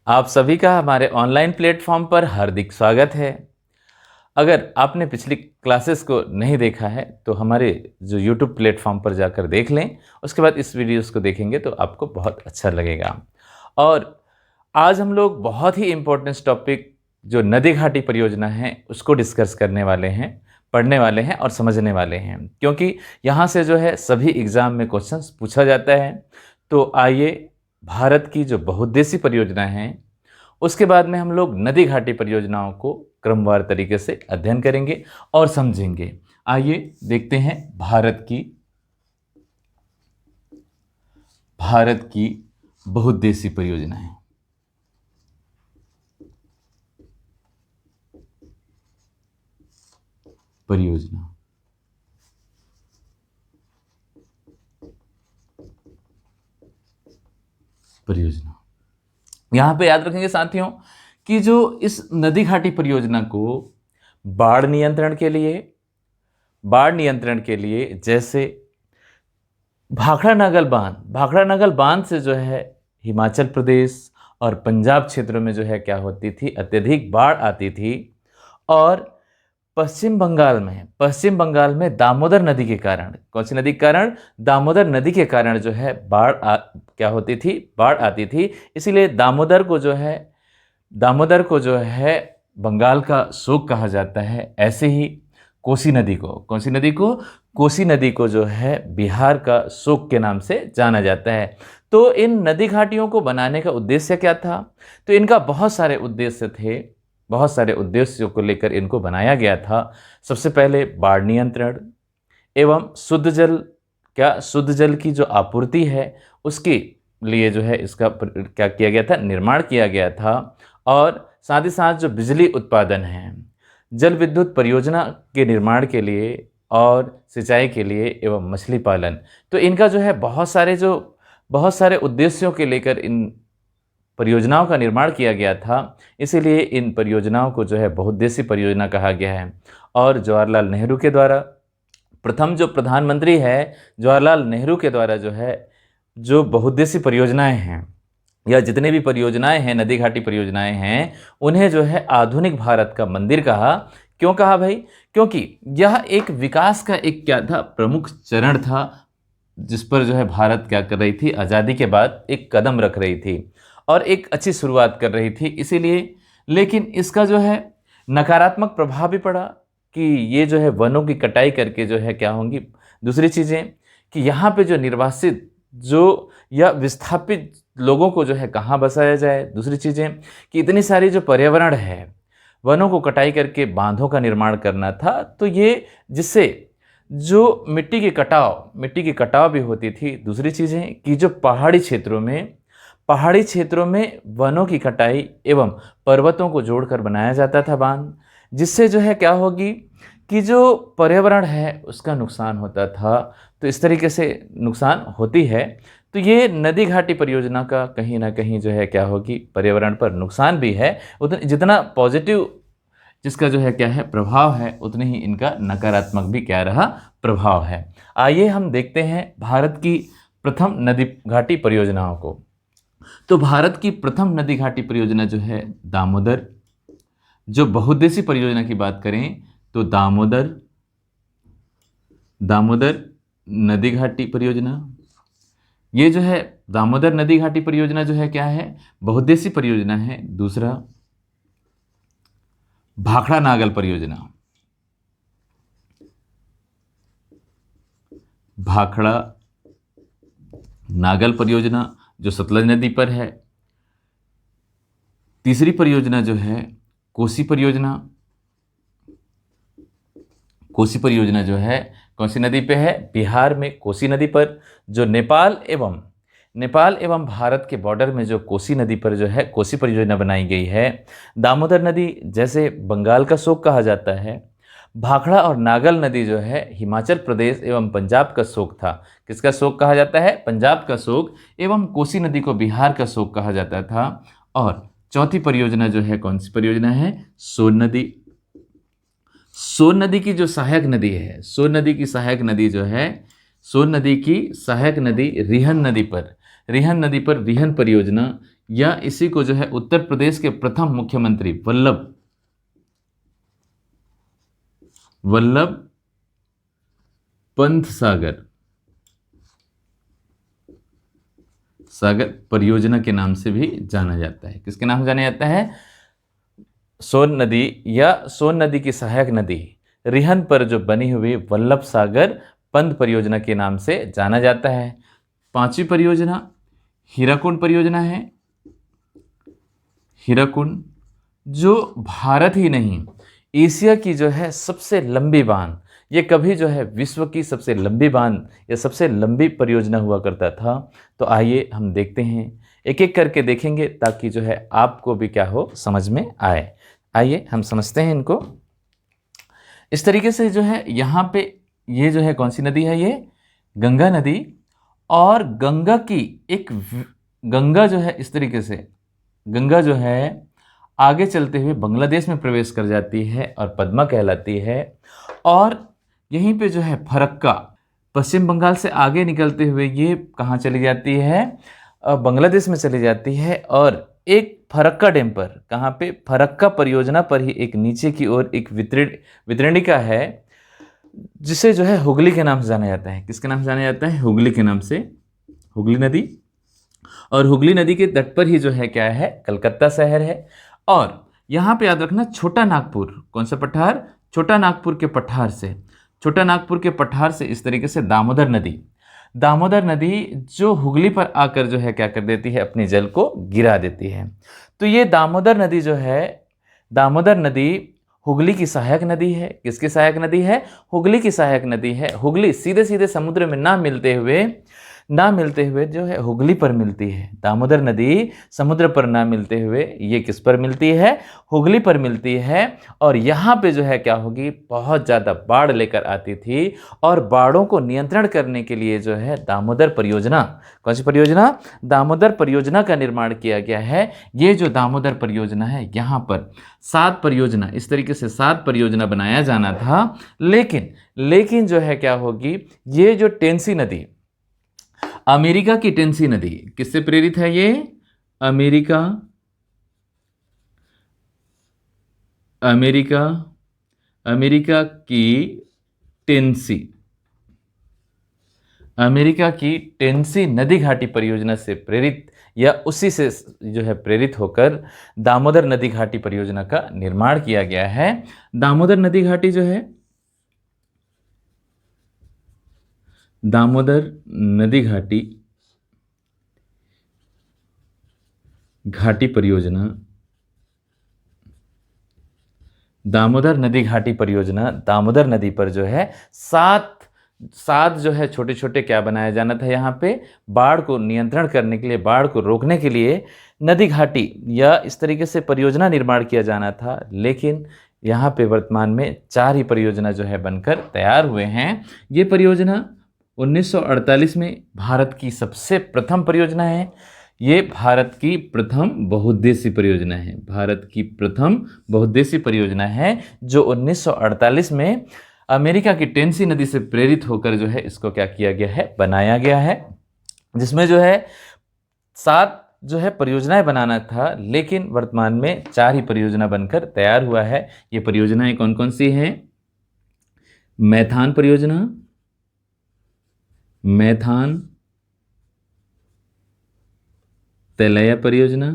आप सभी का हमारे ऑनलाइन प्लेटफॉर्म पर हार्दिक स्वागत है। अगर आपने पिछली क्लासेस को नहीं देखा है तो हमारे जो यूट्यूब प्लेटफॉर्म पर जाकर देख लें, उसके बाद इस वीडियोस को देखेंगे तो आपको बहुत अच्छा लगेगा। और आज हम लोग बहुत ही इम्पोर्टेंट टॉपिक जो नदी घाटी परियोजना है उसको डिस्कस करने वाले हैं, पढ़ने वाले हैं और समझने वाले हैं, क्योंकि यहाँ से जो है सभी एग्ज़ाम में क्वेश्चंस पूछा जाता है। तो आइए भारत की जो बहुउद्देशीय परियोजना है उसके बाद में हम लोग नदी घाटी परियोजनाओं को क्रमवार तरीके से अध्ययन करेंगे और समझेंगे। आइए देखते हैं भारत की बहुउद्देशीय परियोजनाएं। परियोजना यहाँ पे याद रखेंगे साथियों कि जो इस नदी घाटी परियोजना को बाढ़ नियंत्रण के लिए जैसे भाखड़ा नागल बांध से जो है हिमाचल प्रदेश और पंजाब क्षेत्रों में जो है क्या होती थी, अत्यधिक बाढ़ आती थी। और पश्चिम बंगाल में दामोदर नदी के कारण, कौन सी नदी के कारण? दामोदर नदी के कारण जो है बाढ़ आती थी। इसीलिए दामोदर को जो है बंगाल का शोक कहा जाता है। ऐसे ही कोसी नदी को, कौन सी नदी को? कोसी नदी को जो है बिहार का शोक के नाम से जाना जाता है। तो इन नदी घाटियों को बनाने का उद्देश्य क्या था? तो इनका बहुत सारे उद्देश्य थे, बहुत सारे उद्देश्यों को लेकर इनको बनाया गया था। सबसे पहले बाढ़ नियंत्रण एवं शुद्ध जल की जो आपूर्ति है उसके लिए जो है इसका क्या किया गया था? निर्माण किया गया था। और साथ ही साथ जो बिजली उत्पादन है, जल विद्युत परियोजना के निर्माण के लिए और सिंचाई के लिए एवं मछली पालन, तो इनका जो है बहुत सारे उद्देश्यों के लेकर इन परियोजनाओं का निर्माण किया गया था। इसीलिए इन परियोजनाओं को जो है बहुउद्देशीय परियोजना कहा गया है। और जवाहरलाल नेहरू के द्वारा, प्रथम जो प्रधानमंत्री है जवाहरलाल नेहरू के द्वारा जो है जो बहुउद्देशीय परियोजनाएं हैं या जितने भी परियोजनाएं हैं, नदी घाटी परियोजनाएं हैं, उन्हें जो है आधुनिक भारत का मंदिर कहा। क्यों कहा भाई? क्योंकि यह एक विकास का एक क्या था? प्रमुख चरण था, जिस पर जो है भारत क्या कर रही थी? आज़ादी के बाद एक कदम रख रही थी और एक अच्छी शुरुआत कर रही थी। इसीलिए, लेकिन इसका जो है नकारात्मक प्रभाव भी पड़ा कि ये जो है वनों की कटाई करके जो है क्या होंगी? दूसरी चीज़ें कि यहाँ पे जो निर्वासित जो या विस्थापित लोगों को जो है कहाँ बसाया जाए। दूसरी चीज़ें कि इतनी सारी जो पर्यावरण है, वनों को कटाई करके बांधों का निर्माण करना था, तो ये जिससे जो मिट्टी की कटाव भी होती थी। दूसरी चीज़ें कि जो पहाड़ी क्षेत्रों में वनों की कटाई एवं पर्वतों को जोड़कर बनाया जाता था बांध, जिससे जो है क्या होगी कि जो पर्यावरण है उसका नुकसान होता था। तो इस तरीके से नुकसान होती है। तो ये नदी घाटी परियोजना का कहीं ना कहीं जो है क्या होगी? पर्यावरण पर नुकसान भी है। जितना पॉजिटिव जिसका जो है क्या है प्रभाव है, उतने ही इनका नकारात्मक भी क्या रहा? प्रभाव है। आइए हम देखते हैं भारत की प्रथम नदी घाटी परियोजनाओं को। तो भारत की प्रथम नदी घाटी परियोजना जो है दामोदर, जो बहुउद्देशीय परियोजना की बात करें तो दामोदर नदी घाटी परियोजना, ये जो है दामोदर नदी घाटी परियोजना जो है क्या है? बहुउद्देशीय परियोजना है। दूसरा भाखड़ा नागल परियोजना जो सतलज नदी पर है। तीसरी परियोजना जो है कोसी परियोजना जो है कौन सी नदी पे है? बिहार में कोसी नदी पर, जो नेपाल एवं भारत के बॉर्डर में जो कोसी नदी पर जो है कोसी परियोजना बनाई गई है। दामोदर नदी जैसे बंगाल का शोक कहा जाता है, भाखड़ा और नागल नदी जो है हिमाचल प्रदेश एवं पंजाब का शोक था। किसका शोक कहा जाता है? पंजाब का शोक। एवं कोसी नदी को बिहार का शोक कहा जाता था। और चौथी परियोजना जो है कौन सी परियोजना है? सोन नदी की जो सहायक नदी है, सोन नदी की सहायक नदी रिहन नदी पर रिहन नदी पर रिहन परियोजना, या इसी को जो है उत्तर प्रदेश के प्रथम मुख्यमंत्री वल्लभ पंत सागर परियोजना के नाम से भी जाना जाता है। किसके नाम से जाना जाता है? सोन नदी या सोन नदी की सहायक नदी रिहन पर जो बनी हुई वल्लभ सागर पंत परियोजना के नाम से जाना जाता है। पांचवी परियोजना हीराकुंड परियोजना है। हीराकुंड जो भारत ही नहीं, एशिया की जो है सबसे लंबी बांध, ये कभी जो है विश्व की सबसे लंबी बांध या सबसे लंबी परियोजना हुआ करता था। तो आइए हम देखते हैं, एक एक करके देखेंगे ताकि जो है आपको भी क्या हो, समझ में आए। आइए हम समझते हैं इनको। इस तरीके से जो है यहाँ पे ये जो है कौन सी नदी है? ये गंगा नदी। और गंगा की गंगा जो है इस तरीके से गंगा जो है आगे चलते हुए बांग्लादेश में प्रवेश कर जाती है और पद्मा कहलाती है। और यहीं पे जो है फरक्का पश्चिम बंगाल से आगे निकलते हुए ये कहाँ चली जाती है? बांग्लादेश में चली जाती है। और एक फरक्का डैम पर, कहाँ पे? फरक्का परियोजना पर ही एक नीचे की ओर एक वितरणिका है जिसे जो है हुगली के नाम से जाना जाता है। किसके नाम से जाना जाता है? हुगली के नाम से, हुगली नदी। और हुगली नदी के तट पर ही जो है क्या है? कलकत्ता शहर है। और यहाँ पे याद रखना छोटा नागपुर, कौन सा पठार? छोटा नागपुर के पठार से, छोटा नागपुर के पठार से इस तरीके से दामोदर नदी जो हुगली पर आकर जो है क्या कर देती है? अपने जल को गिरा देती है। तो ये दामोदर नदी जो है, दामोदर नदी हुगली की सहायक नदी है। किसकी सहायक नदी है? हुगली की सहायक नदी है। हुगली सीधे सीधे समुद्र में ना मिलते हुए जो है हुगली पर मिलती है। दामोदर नदी समुद्र पर ना मिलते हुए ये किस पर मिलती है? हुगली पर मिलती है। और यहाँ पे जो है क्या होगी? बहुत ज़्यादा बाढ़ लेकर आती थी। और बाढ़ों को नियंत्रण करने के लिए जो है दामोदर परियोजना, कौन सी परियोजना? दामोदर परियोजना का निर्माण किया गया है। ये जो दामोदर परियोजना है, यहाँ पर 7 परियोजना, इस तरीके से 7 परियोजना बनाया जाना था। लेकिन जो है क्या होगी? ये जो टेंसी नदी, अमेरिका की टेंसी नदी किससे प्रेरित है? ये अमेरिका की टेंसी नदी घाटी परियोजना से प्रेरित, या उसी से जो है प्रेरित होकर दामोदर नदी घाटी परियोजना का निर्माण किया गया है। दामोदर नदी घाटी जो है, दामोदर नदी घाटी परियोजना, दामोदर नदी घाटी परियोजना दामोदर नदी पर जो है सात जो है छोटे छोटे क्या बनाया जाना था? यहाँ पे बाढ़ को नियंत्रण करने के लिए, बाढ़ को रोकने के लिए नदी घाटी या इस तरीके से परियोजना निर्माण किया जाना था। लेकिन यहाँ पे वर्तमान में 4 ही परियोजना जो है बनकर तैयार हुए हैं। ये परियोजना 1948 में भारत की सबसे प्रथम परियोजना है। ये भारत की प्रथम बहुउद्देशीय परियोजना है। भारत की प्रथम बहुउद्देशीय परियोजना है जो 1948 में अमेरिका की टेंसी नदी से प्रेरित होकर जो है इसको क्या किया गया है? बनाया गया है। जिसमें जो है 7 जो है परियोजनाएं बनाना था, लेकिन वर्तमान में 4 ही परियोजना बनकर तैयार हुआ है। ये परियोजनाएं कौन कौन सी हैं? मैथान परियोजना, तिलैया परियोजना,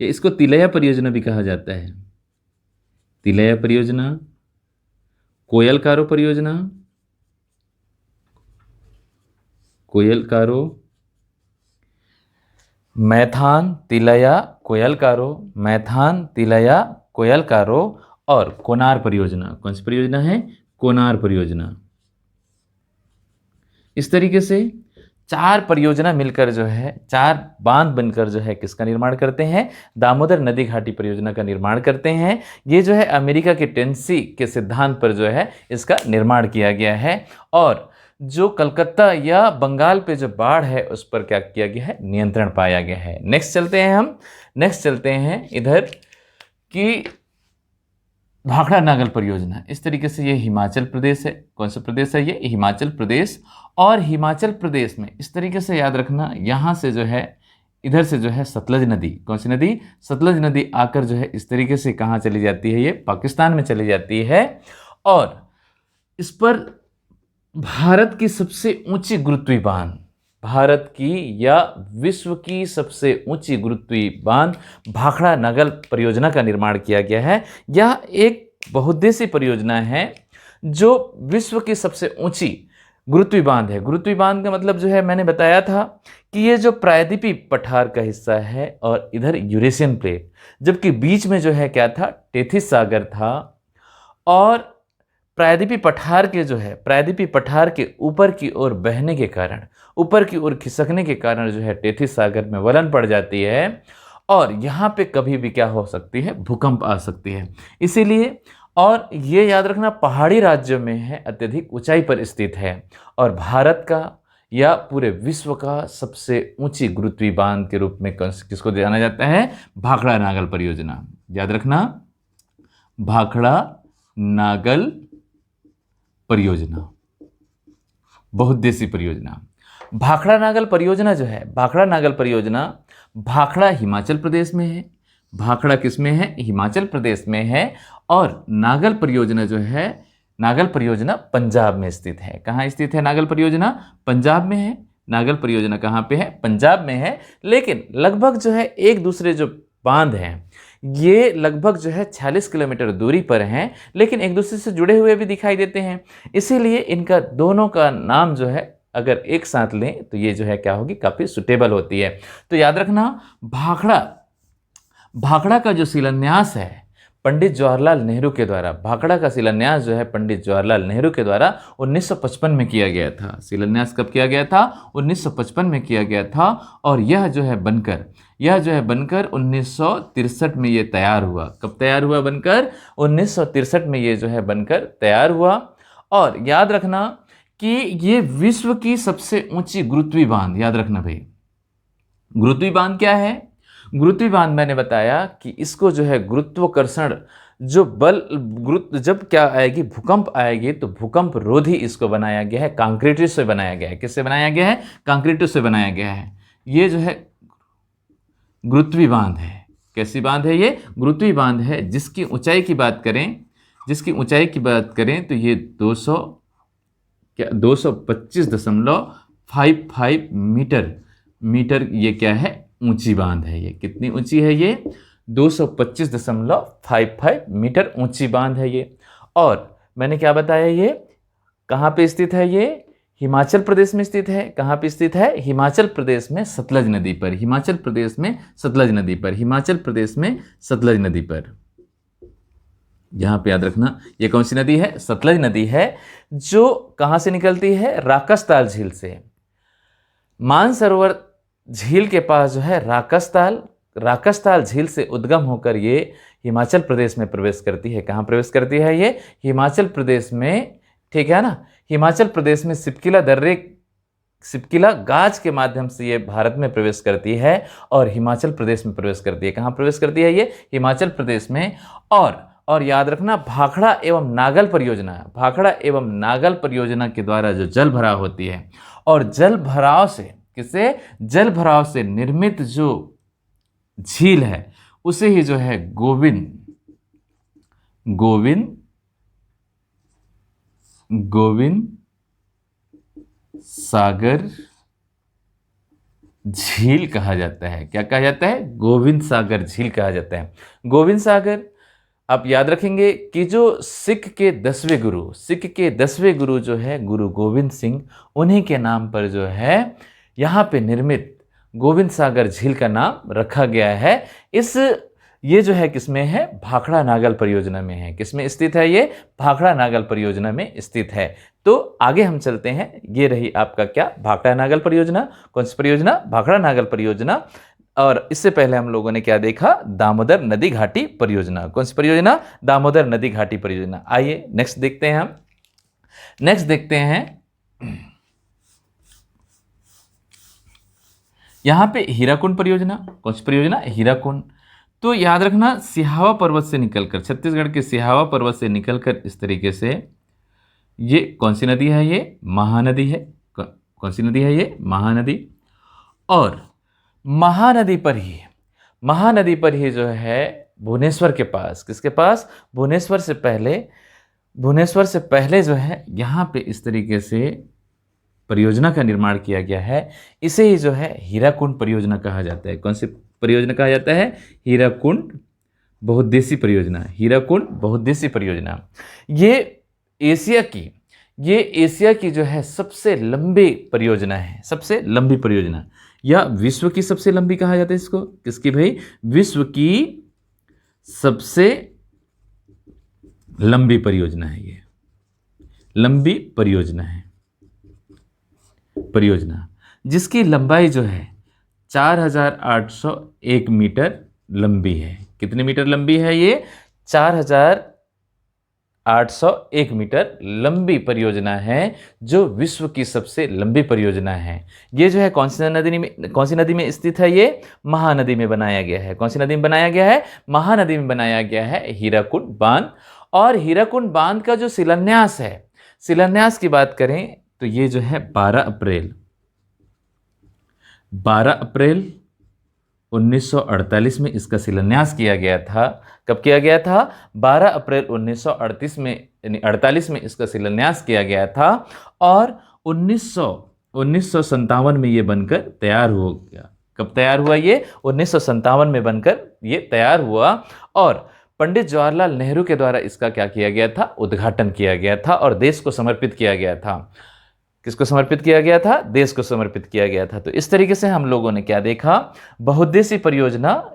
या इसको तिलैया परियोजना भी कहा जाता है। तिलैया परियोजना, कोयल कारो, मैथान तिलैया कोयल कारो, और कोनार परियोजना। कौन सी परियोजना है? कोनार परियोजना। इस तरीके से 4 परियोजना मिलकर जो है 4 बांध बनकर जो है किसका निर्माण करते हैं? दामोदर नदी घाटी परियोजना का निर्माण करते हैं। ये जो है अमेरिका के टेंसी के सिद्धांत पर जो है इसका निर्माण किया गया है। और जो कलकत्ता या बंगाल पे जो बाढ़ है उस पर क्या किया गया है? नियंत्रण पाया गया है। नेक्स्ट चलते हैं इधर की भाखड़ा नागल परियोजना। इस तरीके से ये हिमाचल प्रदेश है। कौन सा प्रदेश है? ये हिमाचल प्रदेश। और हिमाचल प्रदेश में इस तरीके से याद रखना, यहाँ से जो है इधर से जो है सतलज नदी, कौन सी नदी, सतलज नदी आकर जो है इस तरीके से कहाँ चली जाती है, ये पाकिस्तान में चली जाती है। और इस पर भारत की सबसे ऊंची गुरुत्वीय बांध, भारत की या विश्व की सबसे ऊंची गुरुत्वीय बांध भाखड़ा नागल परियोजना का निर्माण किया गया है। यह एक बहुउद्देशीय परियोजना है जो विश्व की सबसे ऊंची गुरुत्वीय बांध है। गुरुत्वीय बांध का मतलब जो है मैंने बताया था कि ये जो प्रायद्वीपीय पठार का हिस्सा है और इधर यूरेशियन प्लेट, जबकि बीच में जो है क्या था, टेथिस सागर था। और प्रायद्वीपीय पठार के जो है, प्रायद्वीपीय पठार के ऊपर की ओर बहने के कारण, ऊपर की ओर खिसकने के कारण जो है टेथिस सागर में वलन पड़ जाती है और यहाँ पे कभी भी क्या हो सकती है, भूकंप आ सकती है। इसीलिए, और ये याद रखना पहाड़ी राज्यों में है, अत्यधिक ऊंचाई पर स्थित है और भारत का या पूरे विश्व का सबसे ऊंची गुरुत्वीय बांध के रूप में किसको जाना जाता है, भाखड़ा नागल परियोजना। याद रखना, भाखड़ा नागल परियोजना, बहुउद्देशीय परियोजना। भाखड़ा नागल परियोजना जो है, भाखड़ा नागल परियोजना भाखड़ा हिमाचल प्रदेश में है। भाखड़ा किस में है, हिमाचल प्रदेश में है। और नागल परियोजना जो है, नागल परियोजना पंजाब में स्थित है। कहाँ स्थित है नागल परियोजना, पंजाब में है। नागल परियोजना कहाँ पे है, पंजाब में है। लेकिन लगभग जो है एक दूसरे जो बांध हैं ये लगभग जो है 46 किलोमीटर दूरी पर हैं, लेकिन एक दूसरे से जुड़े हुए भी दिखाई देते हैं। इसीलिए इनका दोनों का नाम जो है अगर एक साथ लें तो ये जो है क्या होगी, काफ़ी सुटेबल होती है। तो याद रखना, भाखड़ा का जो शिलान्यास है पंडित जवाहरलाल नेहरू के द्वारा, भाखड़ा का शिलान्यास जो है पंडित जवाहरलाल नेहरू के द्वारा 1955 में किया गया था। शिलान्यास कब किया गया था, 1955 में किया गया था। और यह जो है बनकर 1963 में ये तैयार हुआ। कब तैयार हुआ बनकर, 1963 में ये जो है बनकर तैयार हुआ। और याद रखना कि ये विश्व की सबसे ऊंची गुरुत्वीय बांध, याद रखना भाई, गुरुत्वीय बांध क्या है, गुरुत्वीय बांध मैंने बताया कि इसको जो है गुरुत्वाकर्षण जो बल, जब क्या आएगी, भूकंप आएगी तो भूकंप रोधी इसको बनाया गया है, कंक्रीट से बनाया गया है। किससे बनाया गया है, कंक्रीट से बनाया गया है। ये जो है गुरुत्वीय बांध है। कैसी बांध है ये, गुरुत्वीय बांध है। जिसकी ऊंचाई की बात करें तो ये 225.55 मीटर ये क्या है, ऊंची बांध है। ये कितनी ऊंची है, ये 225.55 मीटर ऊंची बांध है ये। और मैंने क्या बताया, ये कहाँ पे स्थित है, ये हिमाचल प्रदेश में स्थित है। कहाँ पे स्थित है, हिमाचल प्रदेश में सतलज नदी पर, हिमाचल प्रदेश में सतलज नदी पर, हिमाचल प्रदेश में सतलज नदी पर। यहाँ पे याद रखना ये कौन सी नदी है, सतलज नदी है, जो कहाँ से निकलती है, राकसताल झील से। मानसरोवर झील के पास जो है राकसताल झील से उद्गम होकर ये हिमाचल प्रदेश में प्रवेश करती है। कहाँ प्रवेश करती है, ये हिमाचल प्रदेश में, ठीक है ना। हिमाचल प्रदेश में सिपकिला गाज के माध्यम से ये भारत में प्रवेश करती है और हिमाचल प्रदेश में प्रवेश करती है। कहाँ प्रवेश करती है, ये हिमाचल प्रदेश में। और याद रखना, भाखड़ा एवं नागल परियोजना के द्वारा जो जल भराव होती है, और जल भराव से निर्मित जो झील है उसे ही जो है गोविंद सागर झील कहा जाता है। क्या कहा जाता है, गोविंद सागर झील कहा जाता है। गोविंद सागर, आप याद रखेंगे कि जो सिख के 10वें गुरु जो है गुरु गोविंद सिंह, उन्हीं के नाम पर जो है यहाँ पे निर्मित गोविंद सागर झील का नाम रखा गया है। ये जो है किसमें है, भाखड़ा नागल परियोजना में है। किसमें स्थित है, ये भाखड़ा नागल परियोजना में स्थित है। तो आगे हम चलते हैं। ये रही आपका क्या, भाखड़ा नागल परियोजना। कौन सी परियोजना, भाखड़ा नागल परियोजना। और इससे पहले हम लोगों ने क्या देखा, दामोदर नदी घाटी परियोजना। कौन सी परियोजना, दामोदर नदी घाटी परियोजना। आइए नेक्स्ट देखते हैं हम। नेक्स्ट देखते हैं यहाँ पे हीराकुंड परियोजना। कौन सी परियोजना, हीराकुंड। तो याद रखना, सिहावा पर्वत से निकलकर, छत्तीसगढ़ के सिहावा पर्वत से निकलकर इस तरीके से, ये कौन सी नदी है, ये महानदी है। कौन सी नदी है ये? महानदी। और महानदी पर ही जो है भुवनेश्वर के पास, किसके पास? भुवनेश्वर से पहले जो है यहाँ पे इस तरीके से परियोजना का निर्माण किया गया है। इसे ही जो है हीराकुंड परियोजना कहा जाता है। कौन सी परियोजना कहा जाता है? हीराकुंड बहुउद्देशीय परियोजना। हीराकुंड बहुउद्देशीय परियोजना ये एशिया की जो है सबसे लंबी परियोजना है, सबसे लंबी परियोजना, या विश्व की सबसे लंबी कहा जाता है इसको। किसकी भाई? विश्व की सबसे लंबी परियोजना है ये, लंबी परियोजना जिसकी लंबाई जो है 4801 मीटर लंबी है। कितने मीटर लंबी है ये? 4801 मीटर लंबी परियोजना है, जो विश्व की सबसे लंबी परियोजना है। ये जो है कौन सी नदी में स्थित है? ये महानदी में बनाया गया है। कौन सी नदी में बनाया गया है? महानदी में बनाया गया है हीराकुंड बांध। और हीराकुंड बांध का जो शिलान्यास है, शिलान्यास की बात करें तो ये जो है 12 अप्रैल 1948 में इसका शिलान्यास किया गया था। कब किया गया था? 12 अप्रैल 1938 में, यानी 48 में इसका शिलान्यास किया गया था। और 1957 में ये बनकर तैयार हो गया। कब तैयार हुआ ये? 1957 में बनकर ये तैयार हुआ। और पंडित जवाहरलाल नेहरू के द्वारा इसका क्या किया गया था? उद्घाटन किया गया था और देश को समर्पित किया गया था। किसको समर्पित किया गया था? देश को समर्पित किया गया था। तो इस तरीके से हम लोगों ने क्या देखा? बहुउद्देशीय परियोजना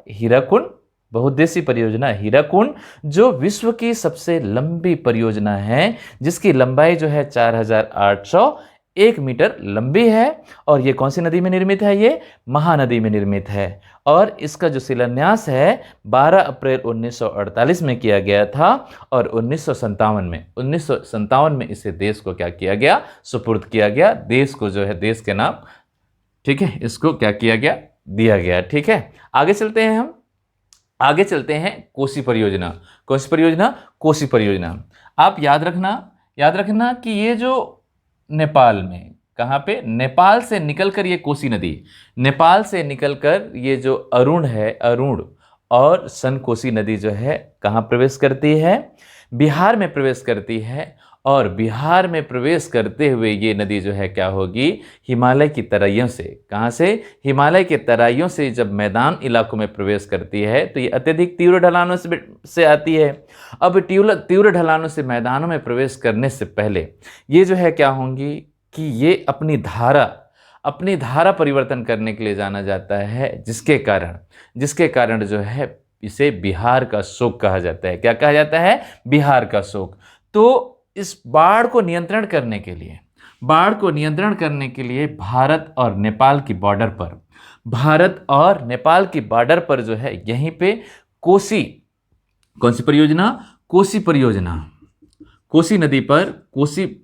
हीराकुंड, जो विश्व की सबसे लंबी परियोजना है, जिसकी लंबाई जो है 4801 मीटर लंबी है। और ये कौन सी नदी में निर्मित है? ये महानदी में निर्मित है। और इसका जो शिलान्यास है 12 अप्रैल 1948 में किया गया था। और 1957 में इसे देश को क्या किया गया? सुपुर्द किया गया। देश को जो है देश के नाम, ठीक है, इसको क्या किया गया? दिया गया। ठीक है, आगे चलते हैं कोसी परियोजना। कौन सी परियोजना? कोसी परियोजना। आप याद रखना कि ये जो नेपाल में, कहाँ पे? नेपाल से निकलकर ये कोसी नदी, नेपाल से निकलकर ये जो अरुण और सन कोसी नदी जो है कहाँ प्रवेश करती है? बिहार में प्रवेश करती है। और बिहार में प्रवेश करते हुए ये नदी जो है क्या होगी? हिमालय की तराइयों से, कहाँ से? हिमालय के तराइयों से जब मैदान इलाकों में प्रवेश करती है तो ये अत्यधिक तीव्र ढलानों से आती है। अब तीव्र ढलानों से मैदानों में प्रवेश करने से पहले ये जो है क्या होंगी कि ये अपनी धारा परिवर्तन करने के लिए जाना जाता है, जिसके कारण जो है इसे बिहार का शोक कहा जाता है। क्या कहा जाता है? बिहार का शोक। तो इस बाढ़ को नियंत्रण करने के लिए भारत और नेपाल की बॉर्डर पर जो है यहीं पे कौन सी परियोजना? कोसी नदी पर कोसी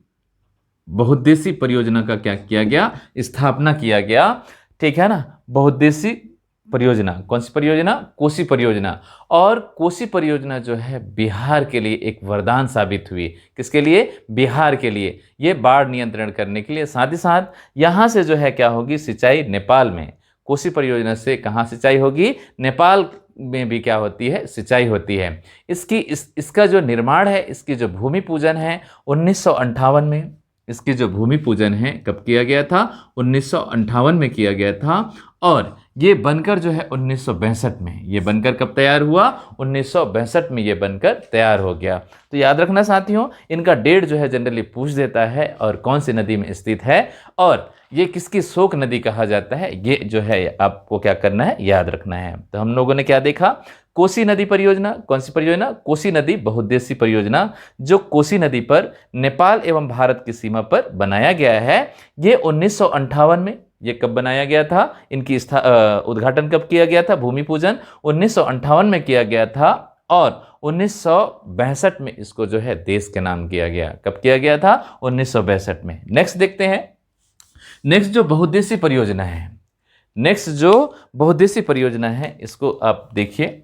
बहुउद्देशीय परियोजना का क्या किया गया? स्थापना किया गया। ठीक है ना? बहुउद्देशीय परियोजना। कौन सी परियोजना? कोसी परियोजना। और कोसी परियोजना जो है बिहार के लिए एक वरदान साबित हुई। किसके लिए? बिहार के लिए। ये बाढ़ नियंत्रण करने के लिए, साथ ही साथ यहाँ से जो है क्या होगी? सिंचाई नेपाल में, कोसी परियोजना से कहाँ सिंचाई होगी? नेपाल में भी क्या होती है? सिंचाई होती है। इसका जो निर्माण है, इसकी जो भूमि पूजन है 1958 में, इसकी जो भूमि पूजन है कब किया गया था? 1958 में किया गया था। और ये बनकर जो है 1962 में, ये बनकर कब तैयार हुआ? 1962 में ये बनकर तैयार हो गया। तो याद रखना साथियों, इनका डेट जो है जनरली पूछ देता है और कौन सी नदी में स्थित है और ये किसकी शोक नदी कहा जाता है, ये जो है आपको क्या करना है? याद रखना है। तो हम लोगों ने क्या देखा? कोसी नदी परियोजना। कौन सी परियोजना? कोसी नदी बहुउद्देशीय परियोजना, जो कोसी नदी पर नेपाल एवं भारत की सीमा पर बनाया गया है। ये 1958 में, ये कब बनाया गया था? इनकी उद्घाटन कब किया गया था? भूमि पूजन 1958 में किया गया था। और 1962 में इसको जो है देश के नाम किया गया। कब किया गया था? 1962 में। नेक्स्ट देखते हैं। नेक्स्ट जो बहुउद्देशीय परियोजना है, इसको आप देखिए।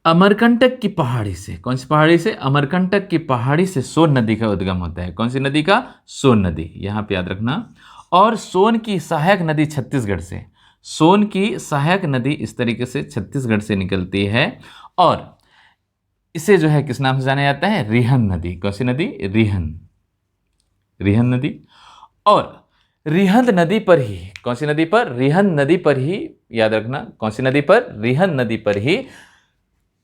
अमरकंटक की पहाड़ी से, कौन सी पहाड़ी से? अमरकंटक की पहाड़ी से सोन नदी का उद्गम होता है। कौन सी नदी का? सोन नदी, यहाँ पे याद रखना। और सोन की सहायक नदी छत्तीसगढ़ से, सोन की सहायक नदी इस तरीके से छत्तीसगढ़ से निकलती है और इसे जो है किस नाम से जाना जाता है? रिहन नदी। कौन सी नदी? रिहन, रिहन नदी। और रिहंद नदी पर ही, कौन सी नदी पर? रिहंद नदी पर ही, याद रखना, कौन सी नदी पर? रिहंद नदी पर ही।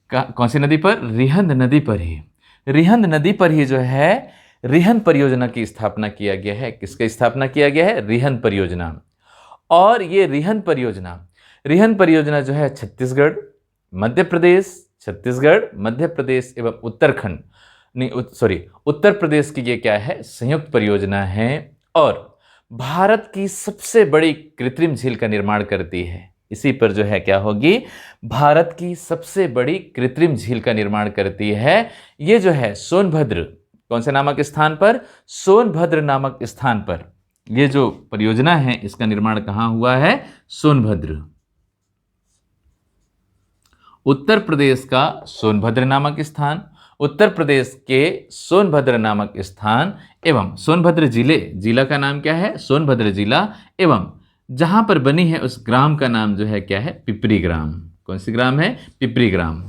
कौन सी नदी पर? रिहंद नदी पर ही, रिहंद नदी पर ही जो है रिहंद परियोजना की स्थापना किया गया है। किसकी स्थापना किया गया है? रिहंद परियोजना। और ये रिहंद परियोजना जो है छत्तीसगढ़, मध्य प्रदेश, छत्तीसगढ़, मध्य प्रदेश एवं उत्तराखंड, नहीं सॉरी, उत्तर प्रदेश की ये क्या है? संयुक्त परियोजना है और भारत की सबसे बड़ी कृत्रिम झील का निर्माण करती है। इसी पर जो है क्या होगी? भारत की सबसे बड़ी कृत्रिम झील का निर्माण करती है। ये जो है सोनभद्र, कौन से नामक स्थान पर? सोनभद्र नामक स्थान पर ये जो परियोजना है इसका निर्माण कहां हुआ है? सोनभद्र, उत्तर प्रदेश का सोनभद्र नामक स्थान, उत्तर प्रदेश के सोनभद्र नामक स्थान एवं सोनभद्र जिला का नाम क्या है? सोनभद्र जिला। एवं जहां पर बनी है उस ग्राम का नाम जो है क्या है? पिपरी ग्राम। कौन सी ग्राम है? पिपरी ग्राम।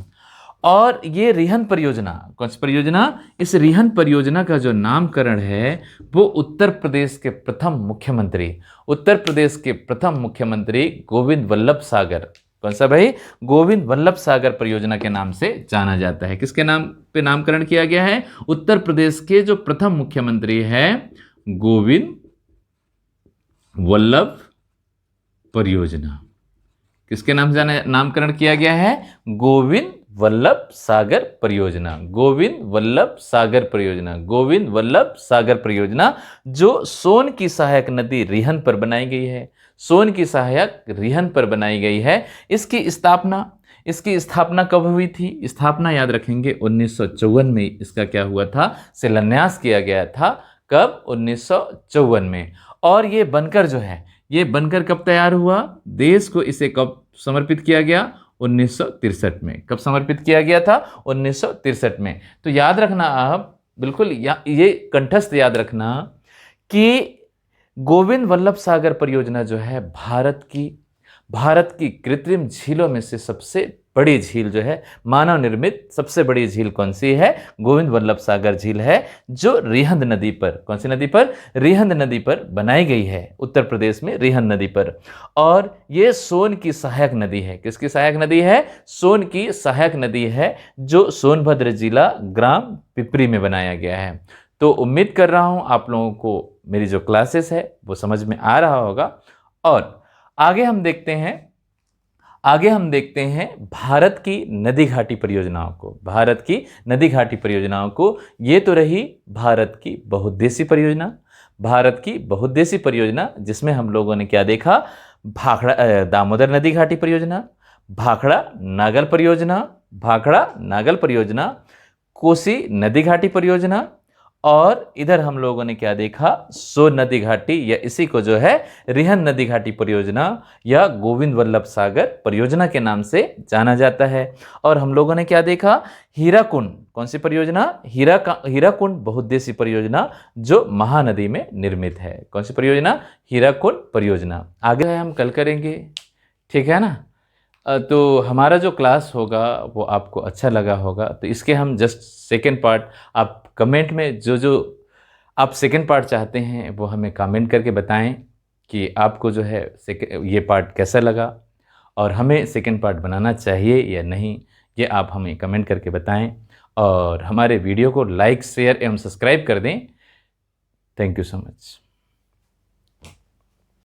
और ये रिहंद परियोजना, कौन सी परियोजना? इस रिहंद परियोजना का जो नामकरण है वो उत्तर प्रदेश के प्रथम मुख्यमंत्री, उत्तर प्रदेश के प्रथम मुख्यमंत्री गोविंद वल्लभ सागर, कौन सा भाई? गोविंद वल्लभ सागर परियोजना के नाम से जाना जाता है। किसके नाम पे नामकरण किया गया है? उत्तर प्रदेश के जो प्रथम मुख्यमंत्री है गोविंद वल्लभ परियोजना। किसके नाम से नामकरण किया गया है? गोविंद वल्लभ सागर परियोजना, गोविंद वल्लभ सागर परियोजना, गोविंद वल्लभ सागर परियोजना, जो सोन की सहायक नदी रिहंद पर बनाई गई है। सोन की सहायक रिहंद पर बनाई गई है। इसकी स्थापना कब हुई थी? स्थापना याद रखेंगे 1954 में इसका क्या हुआ था? शिलान्यास किया गया था। कब? 1954 में। और ये बनकर कब तैयार हुआ? देश को इसे कब समर्पित किया गया? 1963 में। कब समर्पित किया गया था? 1963 में। तो याद रखना आप बिल्कुल, ये कंठस्थ याद रखना कि गोविंद वल्लभ सागर परियोजना जो है भारत की कृत्रिम झीलों में से सबसे बड़ी झील जो है, मानव निर्मित सबसे बड़ी झील कौन सी है? गोविंद वल्लभ सागर झील है, जो रिहंद नदी पर, कौन सी नदी पर? रिहंद नदी पर बनाई गई है, उत्तर प्रदेश में रिहंद नदी पर। और ये सोन की सहायक नदी है। किसकी सहायक नदी है? सोन की सहायक नदी है, जो सोनभद्र जिला ग्राम पिपरी में बनाया गया है। तो उम्मीद कर रहा हूं आप लोगों को मेरी जो क्लासेस है वो समझ में आ रहा होगा। और आगे हम देखते हैं भारत की नदी घाटी परियोजनाओं को, भारत की नदी घाटी परियोजनाओं को। ये तो रही भारत की बहुउद्देशीय परियोजना, भारत की बहुउद्देशीय परियोजना, जिसमें हम लोगों ने क्या देखा? दामोदर नदी घाटी परियोजना, भाखड़ा नागल परियोजना, कोसी नदी घाटी परियोजना, और इधर हम लोगों ने क्या देखा? सोन नदी घाटी, या इसी को जो है रिहंद नदी घाटी परियोजना या गोविंद वल्लभ सागर परियोजना के नाम से जाना जाता है। और हम लोगों ने क्या देखा? हीराकुंड, कौन सी परियोजना? हीराकुंड बहुउद्देशीय परियोजना, जो महानदी में निर्मित है। कौन सी परियोजना? हीराकुंड परियोजना। आगे हम कल करेंगे, ठीक है ना? तो हमारा जो क्लास होगा वो आपको अच्छा लगा होगा, तो इसके हम जस्ट सेकेंड पार्ट, आप कमेंट में जो आप सेकेंड पार्ट चाहते हैं वो हमें कमेंट करके बताएं कि आपको जो है ये पार्ट कैसा लगा और हमें सेकेंड पार्ट बनाना चाहिए या नहीं, ये आप हमें कमेंट करके बताएं। और हमारे वीडियो को लाइक, शेयर एवं सब्सक्राइब कर दें। Thank you so much.